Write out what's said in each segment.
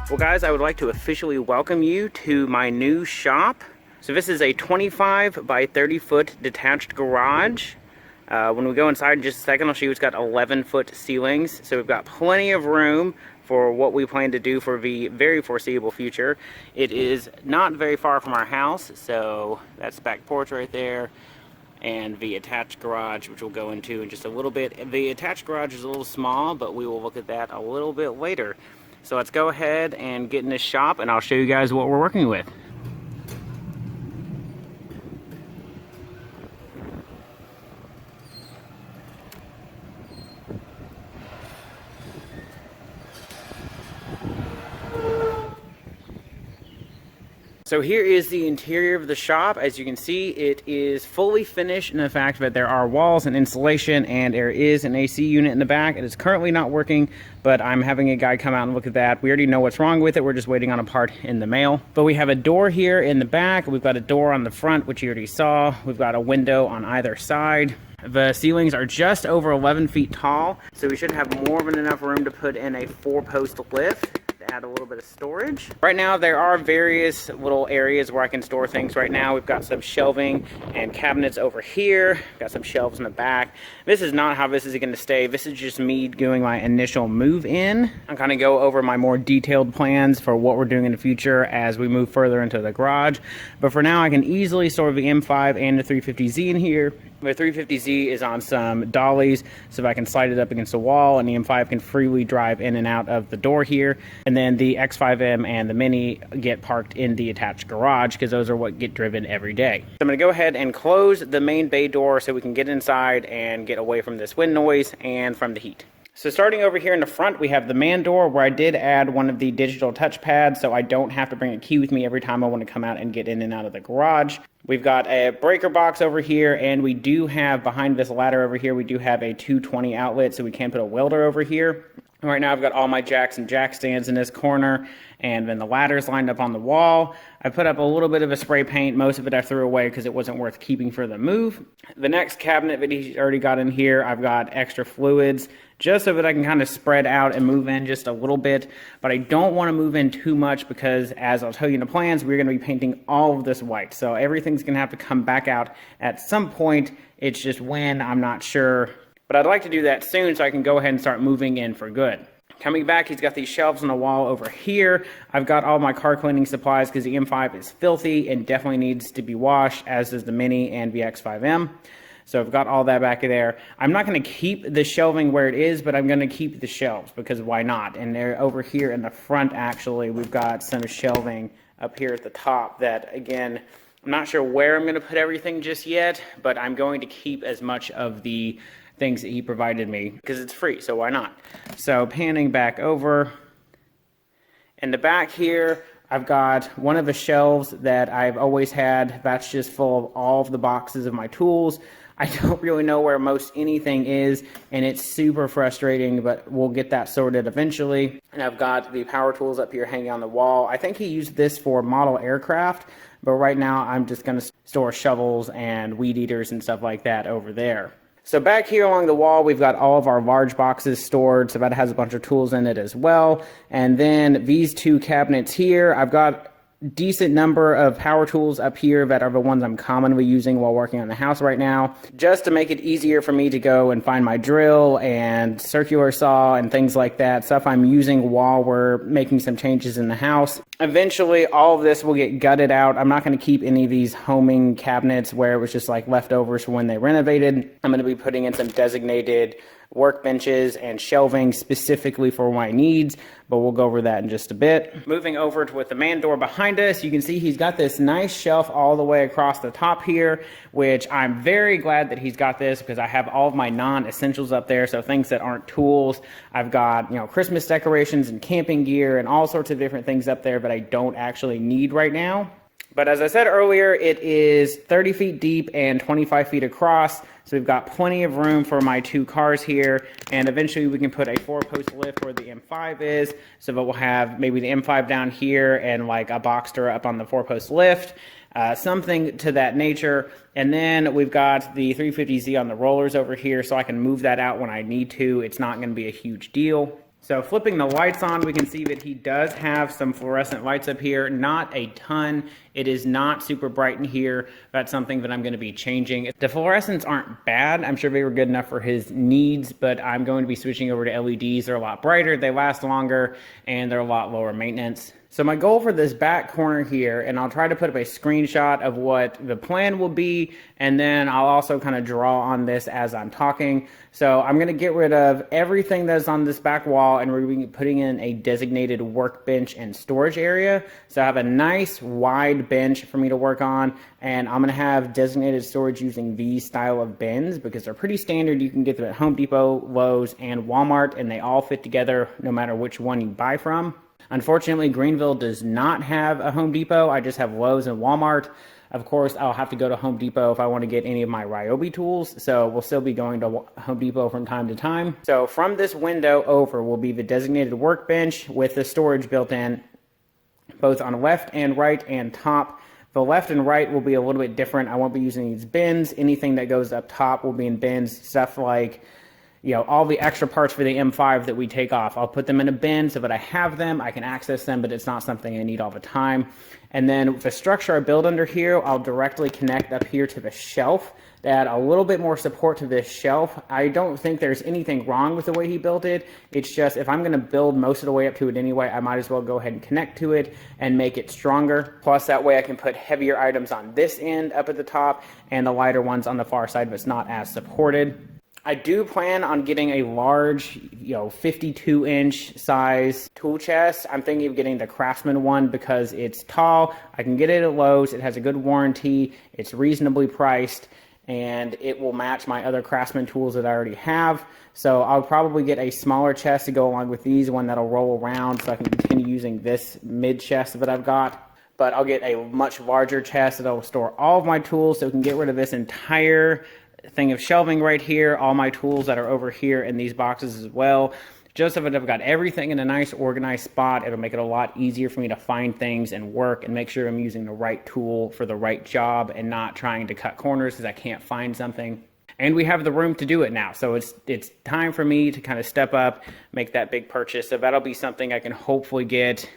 Well guys, I would like to officially welcome you to my new shop. So this is a 25 by 30 foot detached garage. When we go inside in just a second, I'll show you it's got 11-foot ceilings. So we've got plenty of room for what we plan to do for the very foreseeable future. It is not very far from our house, so that's the back porch right there. And the attached garage, which we'll go into in just a little bit. The attached garage is a little small, but we will look at that a little bit later. So let's go ahead and get in this shop and I'll show you guys what we're working with. So here is the interior of the shop. As you can see, it is fully finished in the fact that there are walls and insulation, and there is an AC unit in the back. It is currently not working, but I'm having a guy come out and look at that. We already know what's wrong with it. We're just waiting on a part in the mail. But we have a door here in the back. We've got a door on the front, which you already saw. We've got a window on either side. The ceilings are just over 11 feet tall, so we should have more than enough room to put in a 4-post lift. Add a little bit of storage. Right now there are various little areas where I can store things. Right now we've got some shelving and cabinets over here. Got some shelves in the back. This is not how this is going to stay. This is just me doing my initial move in. I'm going to go over my more detailed plans for what we're doing in the future as we move further into the garage. But for now I can easily store the M5 and the 350Z in here. The 350Z is on some dollies, so if I can slide it up against the wall, and the M5 can freely drive in and out of the door here. And then the X5M and the Mini get parked in the attached garage because those are what get driven every day. So I'm going to go ahead and close the main bay door so we can get inside and get away from this wind noise and from the heat. So starting over here in the front, we have the man door where I did add one of the digital touch pads so I don't have to bring a key with me every time I want to come out and get in and out of the garage. We've got a breaker box over here, and we do have, behind this ladder over here, we do have a 220 outlet, so we can put a welder over here. Right now I've got all my jacks and jack stands in this corner, and then the ladder's lined up on the wall. I put up a little bit of a spray paint. Most of it I threw away because it wasn't worth keeping for the move. The next cabinet that he's already got in here, I've got extra fluids just so that I can kind of spread out and move in just a little bit. But I don't want to move in too much because, as I'll tell you in the plans, we're going to be painting all of this white. So everything's going to have to come back out at some point. It's just when, I'm not sure. But I'd like to do that soon so I can go ahead and start moving in for good. Coming back, he's got these shelves on the wall over here. I've got all my car cleaning supplies because the M5 is filthy and definitely needs to be washed, as does the Mini and the X5M. So I've got all that back there. I'm not going to keep the shelving where it is, but I'm going to keep the shelves because why not? And they're over here in the front, actually, we've got some shelving up here at the top that, again, I'm not sure where I'm going to put everything just yet, but I'm going to keep as much of the things that he provided me because it's free, so why not? So panning back over, in the back here I've got one of the shelves that I've always had. That's just full of all of the boxes of my tools. I don't really know where most anything is, and it's super frustrating, but we'll get that sorted eventually. And I've got the power tools up here hanging on the wall. I think he used this for model aircraft, but right now I'm just going to store shovels and weed eaters and stuff like that over there. So back here along the wall, we've got all of our large boxes stored, so that has a bunch of tools in it as well. And then these two cabinets here, I've got decent number of power tools up here that are the ones I'm commonly using while working on the house right now, just to make it easier for me to go and find my drill and circular saw and things like that, stuff I'm using while we're making some changes in the house. Eventually all of this will get gutted out. I'm not going to keep any of these homing cabinets where it was just like leftovers from when they renovated. I'm going to be putting in some designated workbenches and shelving specifically for my needs, but we'll go over that in just a bit. Moving over to with the man door behind us, you can see he's got this nice shelf all the way across the top here, which I'm very glad that he's got this because I have all of my non-essentials up there, so things that aren't tools. I've got, Christmas decorations and camping gear and all sorts of different things up there that I don't actually need right now. But as I said earlier, it is 30 feet deep and 25 feet across. So we've got plenty of room for my two cars here. And eventually we can put a 4-post lift where the M5 is. So that we'll have maybe the M5 down here and like a Boxster up on the 4-post lift. Something to that nature. And then we've got the 350Z on the rollers over here, so I can move that out when I need to. It's not going to be a huge deal. So flipping the lights on, we can see that he does have some fluorescent lights up here. Not a ton. It is not super bright in here. That's something that I'm going to be changing. The fluorescents aren't bad. I'm sure they were good enough for his needs, but I'm going to be switching over to LEDs. They're a lot brighter, they last longer, and they're a lot lower maintenance. So my goal for this back corner here, and I'll try to put up a screenshot of what the plan will be, and then I'll also kind of draw on this as I'm talking. So I'm going to get rid of everything that's on this back wall, and we're going to be putting in a designated workbench and storage area. So I have a nice wide bench for me to work on, and I'm going to have designated storage using these style of bins because they're pretty standard. You can get them at Home Depot, Lowe's, and Walmart, and they all fit together no matter which one you buy from. Unfortunately, Greenville does not have a Home Depot. I just have Lowe's and Walmart. Of course, I'll have to go to Home Depot if I want to get any of my Ryobi tools, so we'll still be going to Home Depot from time to time. So from this window over will be the designated workbench with the storage built in, both on left and right and top. The left and right will be a little bit different. I won't be using these bins. Anything that goes up top will be in bins, stuff like all the extra parts for the M5 that we take off. I'll put them in a bin so that I have them, I can access them, but it's not something I need all the time. And then the structure I build under here, I'll directly connect up here to the shelf to add a little bit more support to this shelf. I don't think there's anything wrong with the way he built it. It's just if I'm going to build most of the way up to it anyway, I might as well go ahead and connect to it and make it stronger. Plus that way I can put heavier items on this end up at the top and the lighter ones on the far side if it's not as supported. I do plan on getting a large, 52-inch size tool chest. I'm thinking of getting the Craftsman one because it's tall. I can get it at Lowe's. It has a good warranty. It's reasonably priced, and it will match my other Craftsman tools that I already have. So I'll probably get a smaller chest to go along with these, one that'll roll around so I can continue using this mid chest that I've got. But I'll get a much larger chest that will store all of my tools so we can get rid of this entire thing of shelving right here, all my tools that are over here in these boxes as well. Just so that I've got everything in a nice organized spot, it'll make it a lot easier for me to find things and work and make sure I'm using the right tool for the right job and not trying to cut corners because I can't find something. And we have the room to do it now. So it's time for me to kind of step up, make that big purchase. So that'll be something I can hopefully get,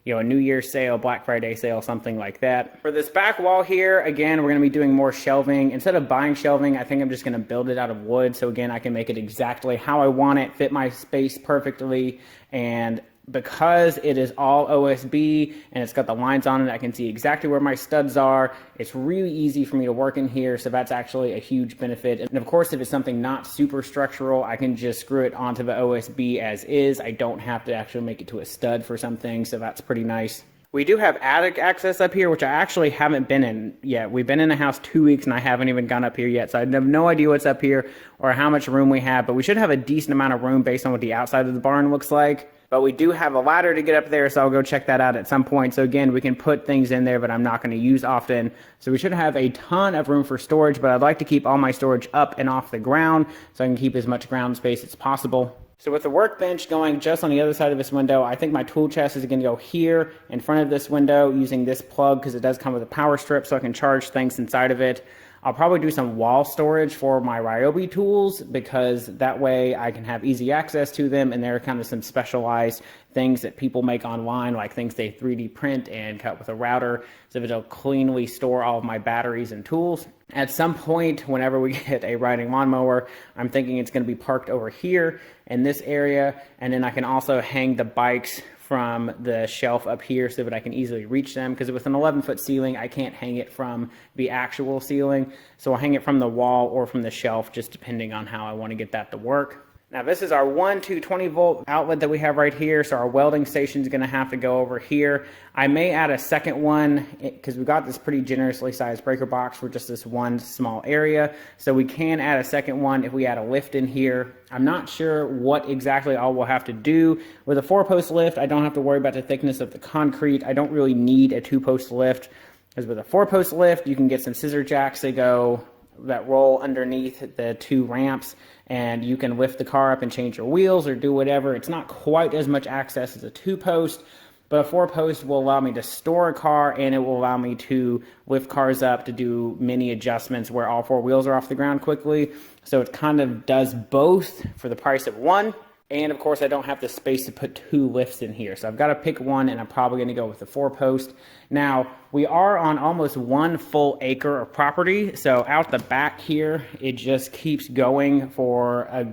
a New Year's sale, Black Friday sale, something like that. For this back wall here, again, we're going to be doing more shelving. Instead of buying shelving, I think I'm just going to build it out of wood. So again, I can make it exactly how I want it, fit my space perfectly, and because it is all OSB and it's got the lines on it, I can see exactly where my studs are. It's really easy for me to work in here, so that's actually a huge benefit. And of course, if it's something not super structural, I can just screw it onto the OSB as is. I don't have to actually make it to a stud for something, so that's pretty nice. We do have attic access up here, which I actually haven't been in yet. We've been in the house 2 weeks and I haven't even gone up here yet, so I have no idea what's up here or how much room we have, but we should have a decent amount of room based on what the outside of the barn looks like. But we do have a ladder to get up there, so I'll go check that out at some point. So again, we can put things in there, but I'm not going to use often. So we should have a ton of room for storage, but I'd like to keep all my storage up and off the ground so I can keep as much ground space as possible. So with the workbench going just on the other side of this window, I think my tool chest is going to go here in front of this window using this plug because it does come with a power strip so I can charge things inside of it. I'll probably do some wall storage for my Ryobi tools because that way I can have easy access to them, and there are kind of some specialized things that people make online, like things they 3D print and cut with a router, so that it'll cleanly store all of my batteries and tools. At some point, whenever we get a riding lawnmower, I'm thinking it's going to be parked over here in this area, and then I can also hang the bikes from the shelf up here so that I can easily reach them, because with an 11-foot ceiling I can't hang it from the actual ceiling, so I'll hang it from the wall or from the shelf just depending on how I want to get that to work. Now this is our 1-220 volt outlet that we have right here, so our welding station is going to have to go over here. I may add a second one because we got this pretty generously sized breaker box for just this one small area, so we can add a second one if we add a lift in here. I'm not sure what exactly all we'll have to do. With a 4-post lift, I don't have to worry about the thickness of the concrete. I don't really need a 2-post lift, because with a 4-post lift you can get some scissor jacks that roll underneath the 2 ramps, and you can lift the car up and change your wheels or do whatever. It's not quite as much access as a 2-post, but a 4-post will allow me to store a car, and it will allow me to lift cars up to do many adjustments where all 4 wheels are off the ground quickly. So it kind of does both for the price of one. And of course, I don't have the space to put 2 lifts in here. So I've got to pick one, and I'm probably going to go with the 4-post. Now, we are on almost 1 full acre of property. So out the back here, it just keeps going for a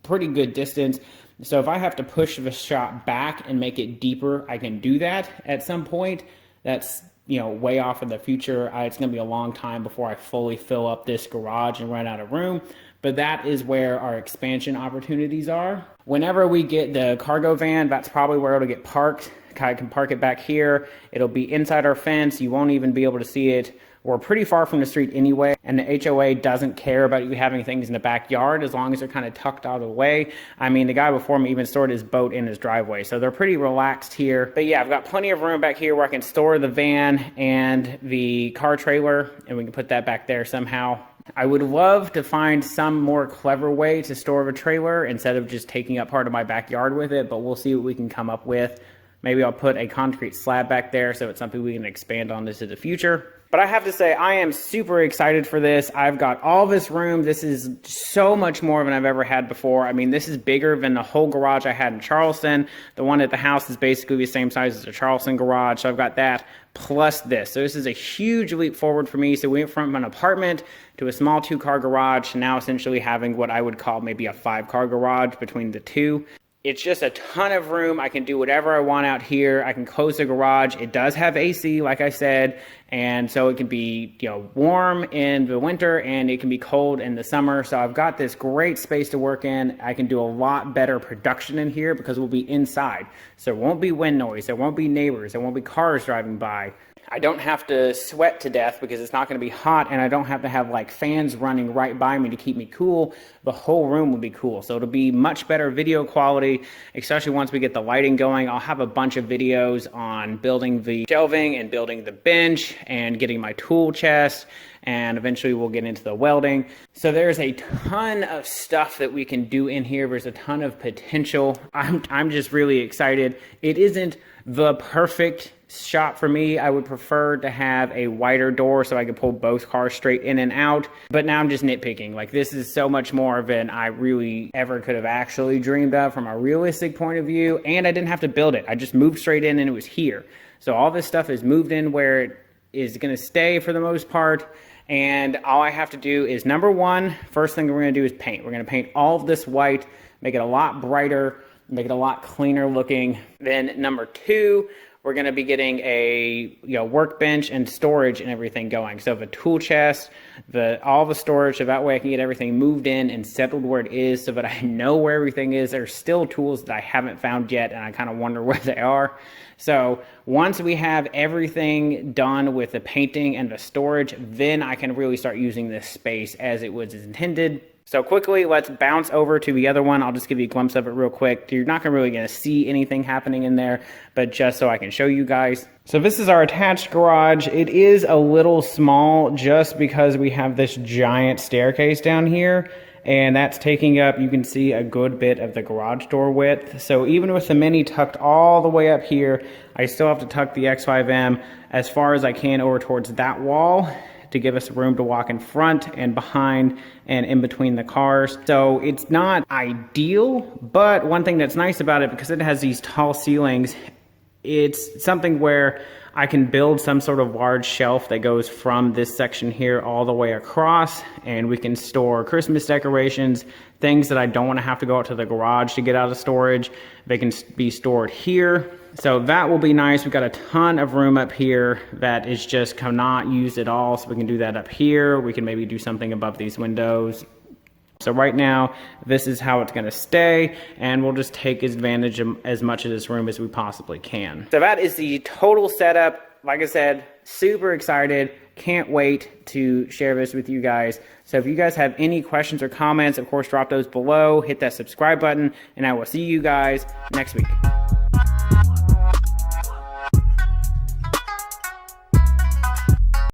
pretty good distance. So if I have to push the shop back and make it deeper, I can do that at some point. That's, you know, way off in the future. It's going to be a long time before I fully fill up this garage and run out of room. But that is where our expansion opportunities are. Whenever we get the cargo van, that's probably where it'll get parked. I can park it back here. It'll be inside our fence. You won't even be able to see it. We're pretty far from the street anyway, and the HOA doesn't care about you having things in the backyard as long as they're kind of tucked out of the way. I mean, the guy before me even stored his boat in his driveway, so they're pretty relaxed here. But yeah, I've got plenty of room back here where I can store the van and the car trailer, and we can put that back there somehow. I would love to find some more clever way to store a trailer instead of just taking up part of my backyard with it, but we'll see what we can come up with. Maybe I'll put a concrete slab back there so it's something we can expand on this in the future. But I have to say, I am super excited for this. I've got all this room. This is so much more than I've ever had before. I mean, this is bigger than the whole garage I had in Charleston. The one at the house is basically the same size as the Charleston garage. So I've got that plus this. So this is a huge leap forward for me. So we went from an apartment to a small 2-car garage to now essentially having what I would call maybe a 5-car garage between the two. It's just a ton of room. I can do whatever I want out here. I can close the garage. It does have AC, like I said, and so it can be, you know, warm in the winter and it can be cold in the summer. So I've got this great space to work in. I can do a lot better production in here because we'll be inside. So there won't be wind noise. There won't be neighbors. There won't be cars driving by. I don't have to sweat to death because it's not going to be hot, and I don't have to have like fans running right by me to keep me cool. The whole room will be cool. So it'll be much better video quality, especially once we get the lighting going. I'll have a bunch of videos on building the shelving and building the bench and getting my tool chest, and eventually we'll get into the welding. So there's a ton of stuff that we can do in here. There's a ton of potential. I'm just really excited. It isn't the perfect shop for me. I would prefer to have a wider door so I could pull both cars straight in and out. But now I'm just nitpicking. Like, this is so much more than I really ever could have actually dreamed of from a realistic point of view. And I didn't have to build it. I just moved straight in and it was here. So all this stuff is moved in where it is going to stay for the most part. And all I have to do is, number one, first thing we're going to do is paint. We're going to paint all of this white, make it a lot brighter, make it a lot cleaner looking. Then number two, we're going to be getting a workbench and storage and everything going. So the tool chest, all the storage, so that way I can get everything moved in and settled where it is so that I know where everything is. There's still tools that I haven't found yet, and I kind of wonder where they are. So once we have everything done with the painting and the storage, then I can really start using this space as it was intended. So quickly, let's bounce over to the other one. I'll just give you a glimpse of it real quick. You're not really going to see anything happening in there, but just so I can show you guys. So this is our attached garage. It is a little small just because we have this giant staircase down here, and that's taking up, you can see, a good bit of the garage door width. So even with the Mini tucked all the way up here, I still have to tuck the X5M as far as I can over towards that wall to give us room to walk in front and behind and in between the cars. So it's not ideal, but one thing that's nice about it, because it has these tall ceilings, it's something where I can build some sort of large shelf that goes from this section here all the way across, and we can store Christmas decorations, things that I don't want to have to go out to the garage to get out of storage. They can be stored here. So that will be nice. We've got a ton of room up here that is just not used at all. So we can do that up here. We can maybe do something above these windows. So right now, this is how it's going to stay, and we'll just take advantage of as much of this room as we possibly can. So that is the total setup. Like I said, super excited. Can't wait to share this with you guys. So if you guys have any questions or comments, of course, drop those below. Hit that subscribe button, and I will see you guys next week.